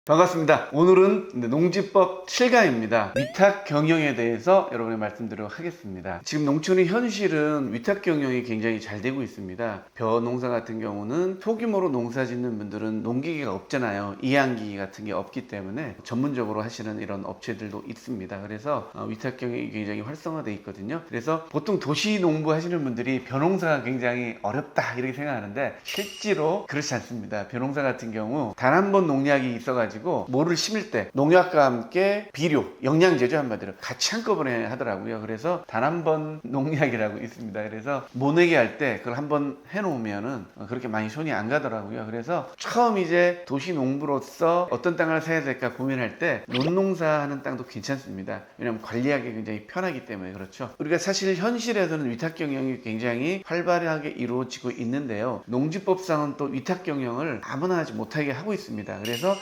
반갑습니다. 오늘은 농지법 7강입니다. 위탁 경영에 대해서 여러분에 말씀드리도록 하겠습니다. 지금 농촌의 현실은 위탁 경영이 굉장히 잘 되고 있습니다. 벼 농사 같은 경우는 소규모로 농사 짓는 분들은 농기계가 없잖아요. 이항기 같은 게 없기 때문에 전문적으로 하시는 이런 업체들도 있습니다. 그래서 위탁 경영이 굉장히 활성화되어 있거든요. 그래서 보통 도시 농부 하시는 분들이 벼 농사가 굉장히 어렵다 이렇게 생각하는데 실제로 그렇지 않습니다. 벼 농사 같은 경우 단 한 번 농약이 있어가지고 모를 심을 때 농약과 함께 비료, 영양제죠 한마디로 같이 한꺼번에 하더라고요. 그래서 단 한 번 농약이라고 있습니다. 그래서 모내기 할 때 그걸 한번 해놓으면은 그렇게 많이 손이 안 가더라고요. 그래서 처음 이제 도시 농부로서 어떤 땅을 사야 될까 고민할 때 논농사 하는 땅도 괜찮습니다. 왜냐하면 관리하기 굉장히 편하기 때문에 그렇죠. 우리가 사실 현실에서는 위탁 경영이 굉장히 활발하게 이루어지고 있는데요. 농지법상은 또 위탁 경영을 아무나 하지 못하게 하고 있습니다. 그래서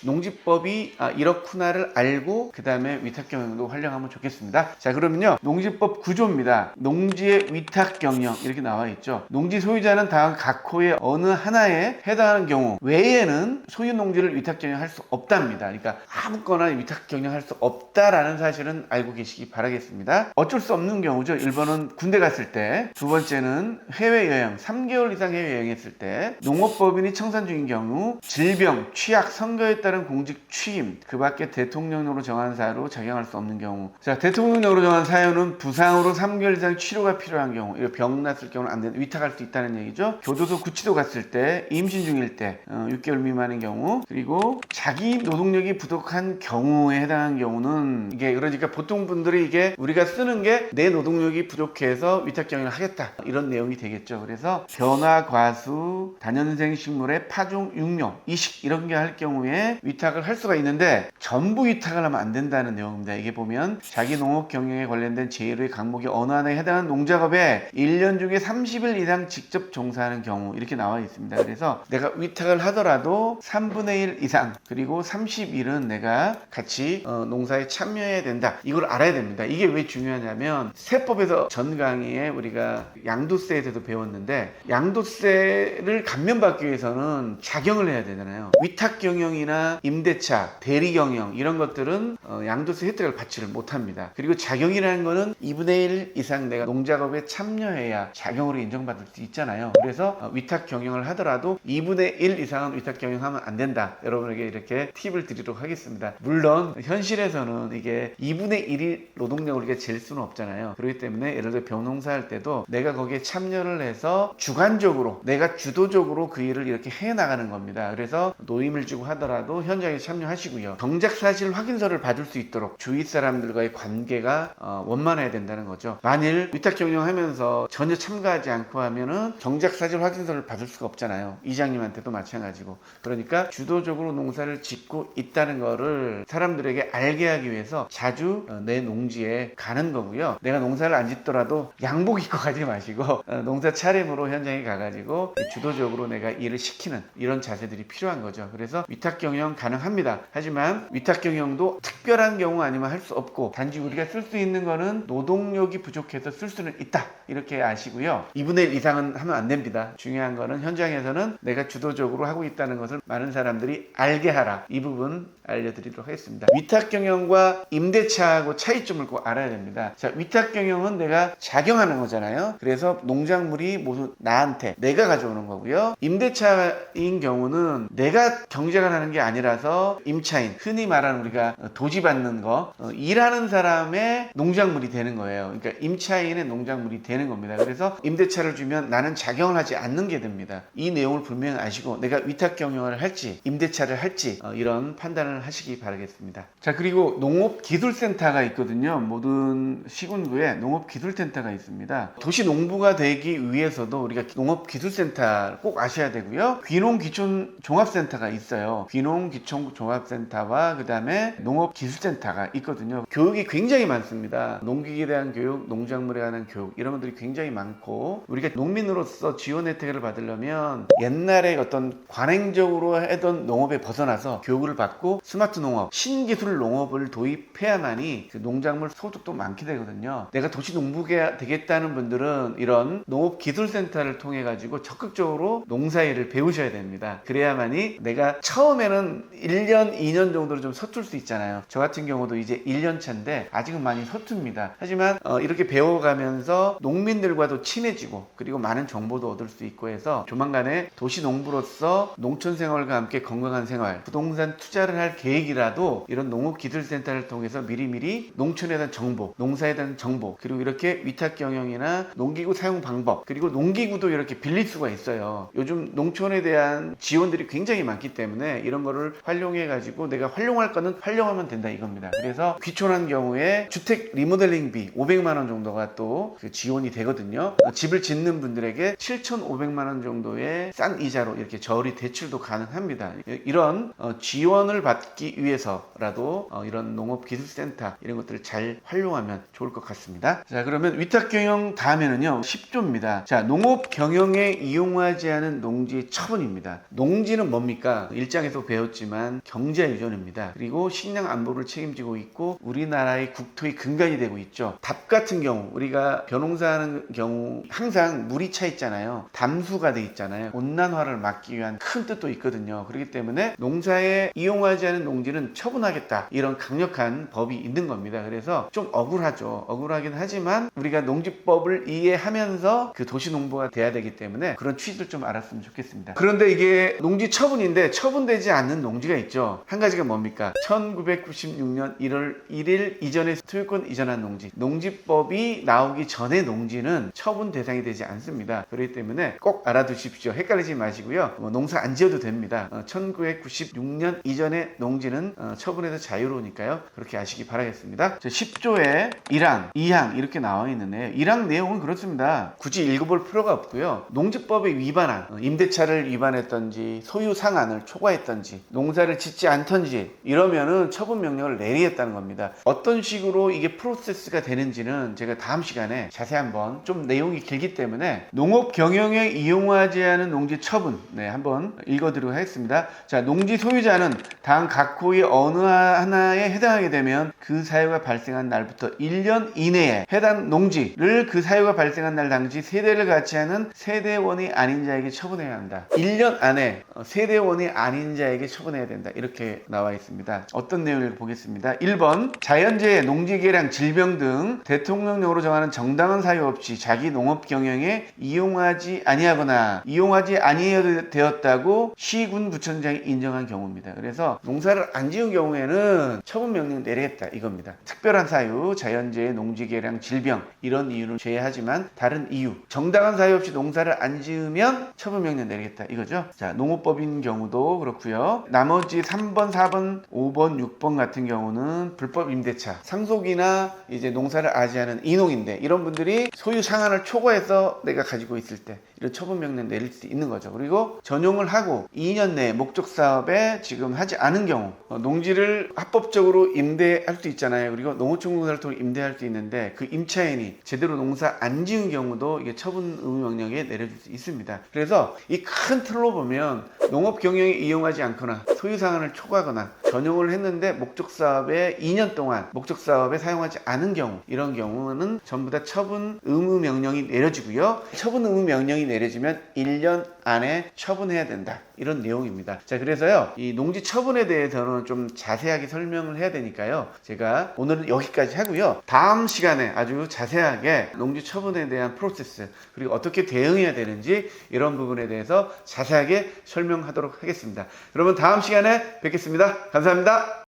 농지법이 이렇구나를 알고 그 다음에 위탁 경영도 활용하면 좋겠습니다. 자, 그러면요 농지법 구조입니다. 농지의 위탁 경영 이렇게 나와 있죠. 농지 소유자는 다음 각 호의 어느 하나에 해당하는 경우 외에는 소유 농지를 위탁 경영할 수 없답니다. 그러니까 아무거나 위탁 경영할 수 없다라는 사실은 알고 계시기 바라겠습니다. 어쩔 수 없는 경우죠. 1번은 군대 갔을 때, 두 번째는 해외여행 3개월 이상 해외여행했을 때, 농업법인이 청산 중인 경우, 질병, 취약, 선거에 따른 공직 취임, 그 밖에 대통령령으로 정한 사유로 작용할 수 없는 경우. 자, 대통령령으로 정한 사유는 부상으로 3개월 이상 치료가 필요한 경우, 이거 병 났을 경우는 안 되는, 위탁할 수 있다는 얘기죠. 교도소 구치소 갔을 때, 임신 중일 때, 6개월 미만인 경우, 그리고 자기 노동력이 부족한 경우에 해당하는 경우는 이게 그러니까 보통 분들이 이게 우리가 쓰는 게 내 노동력이 부족해서 위탁 경영을 하겠다 이런 내용이 되겠죠. 그래서 변화 과수, 다년생 식물의 파종, 육묘, 이식 이런 게 할 경우에 위탁을 할 수가 있는데 전부 위탁을 하면 안 된다는 내용입니다. 이게 보면 자기 농업 경영에 관련된 제1의 강목이 어느 하나에 해당하는 농작업에 1년 중에 30일 이상 직접 종사하는 경우 이렇게 나와 있습니다. 그래서 내가 위탁을 하더라도 3분의 1 이상 그리고 30일은 내가 같이 농사에 참여해야 된다. 이걸 알아야 됩니다. 이게 왜 중요하냐면 세법에서 전 강의에 우리가 양도세에 대해서 배웠는데 양도세를 감면받기 위해서는 작용을 해야 되잖아요. 위탁 경영이나 임대차, 대리 경영 이런 것들은 양도세 혜택을 받지를 못합니다. 그리고 작용이라는 거는 2분의 1 이상 내가 농작업에 참여해야 작용으로 인정받을 수 있잖아요. 그래서 위탁 경영을 하더라도 2분의 1 이상은 위탁 경영하면 안 된다. 여러분에게 이렇게 팁을 드리도록 하겠습니다. 물론 현실에서는 이게 2분의 1이 노동력을 우리가 잴 수는 없잖아요. 그렇기 때문에 예를 들어 벼농사 할 때도 내가 거기에 참여를 해서 주관적으로 내가 주도적으로 그 일을 이렇게 해 나가는 겁니다. 그래서 노임을 주고 하더라도 현장에 참여하시고요. 정작 사실 확인서를 받을 수 있도록 주위 사람들과의 관계가 원만해야 된다는 거죠. 만일 위탁 경영하면서 전혀 참가하지 않고 하면은 정작 사실 확인서를 받을 수가 없잖아요. 이장님한테도 마찬가지고. 그러니까 주도적으로 농사를 짓고 있다는 거를 사람들에게 알게 하기 위해서 자주 내 농지에 가는 거고요. 내가 농사를 안 짓더라도 양복 입고 가지 마시고 농사 차림으로 현장에 가가지고 주도적으로 내가 일을 시키는 이런 자세들이 필요한 거죠. 그래서 위탁 경영 가능합니다. 하지만 위탁 경영도 특별한 경우 아니면 할 수 없고 단지 우리가 쓸 수 있는 거는 노동력이 부족해서 쓸 수는 있다. 이렇게 아시고요. 2분의 1 이상은 하면 안 됩니다. 중요한 거는 현장에서는 내가 주도적으로 하고 있다는 것을 많은 사람들이 알게 하라. 이 부분 알려드리도록 하겠습니다. 위탁 경영과 임대차하고 차이점을 꼭 알아야 됩니다. 자, 위탁 경영은 내가 작용하는 거잖아요. 그래서 농작물이 모두 나한테 내가 가져오는 거고요. 임대차인 경우는 내가 경작을 하는 게 아니라서 임차인, 흔히 말하는 우리가 도지 받는 거, 일하는 사람의 농작물이 되는 거예요. 그러니까 임차인의 농작물이 되는 겁니다. 그래서 임대차를 주면 나는 작용을 하지 않는 게 됩니다. 이 내용을 분명히 아시고 내가 위탁 경영을 할지 임대차를 할지 이런 판단을 하시기 바라겠습니다. 자, 그리고 농업기술센터가 있거든요. 모든 시군구에 농업기술센터가 있습니다. 도시 농부가 되기 위해서도 우리가 농업기술센터 꼭 아셔야 되고요. 귀농귀촌종합센터가 있어요. 귀농귀촌종합센터와 그 다음에 농업기술센터가 있거든요. 교육이 굉장히 많습니다. 농기계에 대한 교육, 농작물에 관한 교육 이런 것들이 굉장히 많고 우리가 농민으로서 지원 혜택을 받으려면 옛날에 어떤 관행적으로 하던 농업에 벗어나서 교육을 받고 스마트 농업, 신기술 농업을 도입해야만이 그 농작물 소득도 많게 되거든요. 내가 도시 농부가 되겠다는 분들은 이런 농업기술센터를 통해 가지고 적극적으로 농사일을 배우셔야 됩니다. 그래야만이 내가 처음에는 처음에는 1년, 2년 정도로 좀 서툴 수 있잖아요. 저 같은 경우도 이제 1년 차인데 아직은 많이 서툽니다. 하지만 이렇게 배워가면서 농민들과도 친해지고 그리고 많은 정보도 얻을 수 있고 해서 조만간에 도시농부로서 농촌 생활과 함께 건강한 생활, 부동산 투자를 할 계획이라도 이런 농업기술센터를 통해서 미리미리 농촌에 대한 정보, 농사에 대한 정보, 그리고 이렇게 위탁 경영이나 농기구 사용 방법, 그리고 농기구도 이렇게 빌릴 수가 있어요. 요즘 농촌에 대한 지원들이 굉장히 많기 때문에 이런 거를 활용해 가지고 내가 활용할 거는 활용하면 된다 이겁니다. 그래서 귀촌한 경우에 주택 리모델링비 500만 원 정도가 또 지원이 되거든요. 집을 짓는 분들에게 7,500만 원 정도의 싼 이자로 이렇게 저리 대출도 가능합니다. 이런 지원을 받기 위해서라도 이런 농업기술센터 이런 것들을 잘 활용하면 좋을 것 같습니다. 자, 그러면 위탁경영 다음에는요 10조입니다. 자, 농업경영에 이용하지 않은 농지의 처분입니다. 농지는 뭡니까? 일장에서 배웠지만 경제유전입니다. 그리고 식량 안보를 책임지고 있고 우리나라의 국토의 근간이 되고 있죠. 답 같은 경우 우리가 벼농사하는 경우 항상 물이 차 있잖아요. 담수가 돼 있잖아요. 온난화를 막기 위한 큰 뜻도 있거든요. 그렇기 때문에 농사에 이용하지 않은 농지는 처분하겠다 이런 강력한 법이 있는 겁니다. 그래서 좀 억울하죠. 억울하긴 하지만 우리가 농지법을 이해하면서 그 도시농부가 돼야 되기 때문에 그런 취지를 좀 알았으면 좋겠습니다. 그런데 이게 농지 처분인데 처분되지 않는 농지가 있죠. 한 가지가 뭡니까? 1996년 1월 1일 이전에 소유권 이전한 농지, 농지법이 나오기 전에 농지는 처분 대상이 되지 않습니다. 그렇기 때문에 꼭 알아두십시오. 헷갈리지 마시고요. 농사 안 지어도 됩니다. 1996년 이전의 농지는 처분해서 자유로우니까요. 그렇게 아시기 바라겠습니다. 10조에 1항, 2항 이렇게 나와 있는데요. 1항 내용은 그렇습니다. 굳이 읽어볼 필요가 없고요. 농지법에 위반한 임대차를 위반했던지 소유 상한을 초과했던지 농사를 짓지 않던지 이러면은 처분 명령을 내리겠다는 겁니다. 어떤 식으로 이게 프로세스가 되는지는 제가 다음 시간에 자세히 한번 좀 내용이 길기 때문에 농업 경영에 이용하지 않은 농지 처분 한번 읽어드리도록 하겠습니다. 자, 농지 소유자는 다음 각 호의 어느 하나에 해당하게 되면 그 사유가 발생한 날부터 1년 이내에 해당 농지를 그 사유가 발생한 날 당시 세대를 같이 하는 세대원이 아닌 자에게 처분해야 한다. 1년 안에 세대원이 아닌 자에게 처분해야 된다. 이렇게 나와 있습니다. 어떤 내용을 보겠습니다. 1번 자연재해, 농지개량, 질병 등 대통령령으로 정하는 정당한 사유 없이 자기 농업 경영에 이용하지 아니하거나 이용하지 아니되었다고 시군 구청장이 인정한 경우입니다. 그래서 농사를 안 지은 경우에는 처분 명령 내리겠다 이겁니다. 특별한 사유, 자연재해, 농지개량, 질병 이런 이유를 제외하지만 다른 이유, 정당한 사유 없이 농사를 안 지으면 처분 명령 내리겠다 이거죠. 자, 농업법인 경우도 그렇고요. 나머지 3번, 4번, 5번, 6번 같은 경우는 불법 임대차, 상속이나 이제 농사를 아지하는 이농인데 이런 분들이 소유 상한을 초과해서 내가 가지고 있을 때 이런 처분 명령 내릴 수 있는 거죠. 그리고 전용을 하고 2년 내에 목적 사업에 지금 하지 않은 경우 농지를 합법적으로 임대할 수 있잖아요. 그리고 농어촌 공사를 통해 임대할 수 있는데 그 임차인이 제대로 농사 안 지은 경우도 이게 처분 의무 명령에 내려질 수 있습니다. 그래서 이 큰 틀로 보면 농업 경영에 이용하지 않거나 소유 상한을 초과하거나 전용을 했는데 목적 사업에 2년 동안 목적 사업에 사용하지 않은 경우 이런 경우는 전부 다 처분 의무 명령이 내려지고요. 처분 의무 명령이 내려지면 1년 안에 처분해야 된다. 이런 내용입니다. 자, 그래서요. 이 농지 처분에 대해서는 좀 자세하게 설명을 해야 되니까요. 제가 오늘은 여기까지 하고요. 다음 시간에 아주 자세하게 농지 처분에 대한 프로세스 그리고 어떻게 대응해야 되는지 이런 부분에 대해서 자세하게 설명하도록 하겠습니다. 여러분 다음 시간에 뵙겠습니다. 감사합니다.